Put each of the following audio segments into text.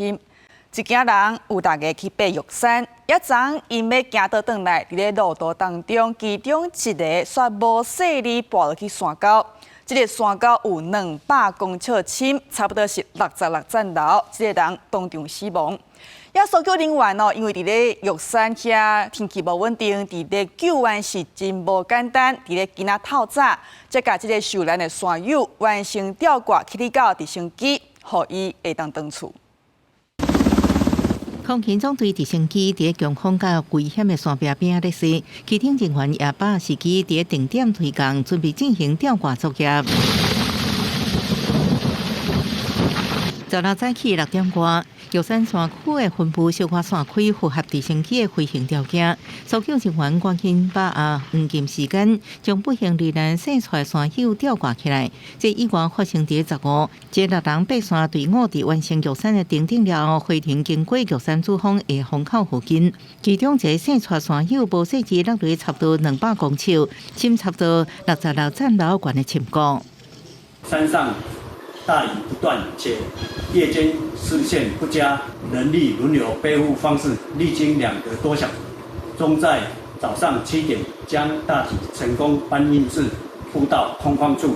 一家人有大家去爬玉山，一早因要行倒轉來，在路途當中，其中一個煞無細里跋落去山溝。這個山溝有200公尺深，差不多是66層樓。這個人當場死亡。搜救人員因為在玉山遐天氣無穩定，在救援是真無簡單。在今仔透早，才甲這個受難的山友完成吊掛起立到直升機，予伊會當轉厝。空勤總隊直升機在強風甲危險的山壁邊咧飛，機頂人員也把司機在定點推工，準備進行吊掛作業。16早起6點多，玉山山區的分布小可山區符合直升機的飛行條件，搜救人員趕緊把握黃金時間，將不幸罹難生出的山友吊掛起來。這意外發生在15，這6人爬山隊伍在完成玉山的登頂了後，回程經過玉山主峰的風口附近，其中一個生出的山友無細緻落落差不多200公尺，深差不多66層樓高的深谷。山上大雨不斷，且夜間視線不佳，人力輪流背負方式，歷經2個多小時，終在早上7點將大體成功搬運至步道空曠處。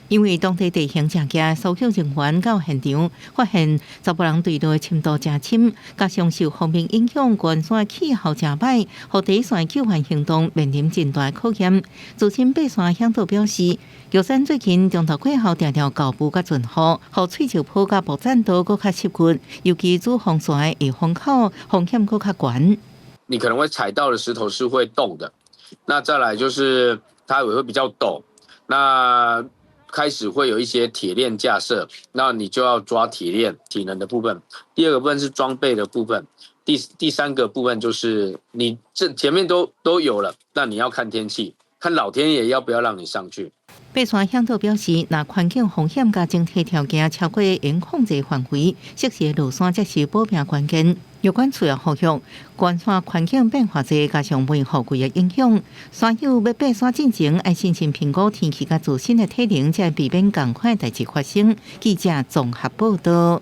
因為當地地形正佳，搜救人員到現場發現15人墜落深度正深，加上受風面影響，關山氣候正歹，讓第一線救援行動面臨真大考驗。資深爬山向導表示，玉山最近中晝過後常常高霧甲陣雨，讓翠石坡甲步棧道更較濕滑，尤其主峰山的風口風險更較懸。你可能會踩到的石頭是會動的，那再來就是它也會比較陡，那開始會有一些鐵鏈架設，那你就要抓鐵鏈體能的部分。第二個部分是裝備的部分，第三個部分就是你這前面都有了，那你要看天氣，看老天爺要不要讓你上去。爬山向導表示，若環境風險甲整體條件超過應控制範圍，適時落山才是保命關鍵。有關主要呼籲，關山環境變化多，加上梅雨季的影響，山友要爬山進前，要先行評估天氣甲自身的體能，才避免同款代志發生。記者綜合報道。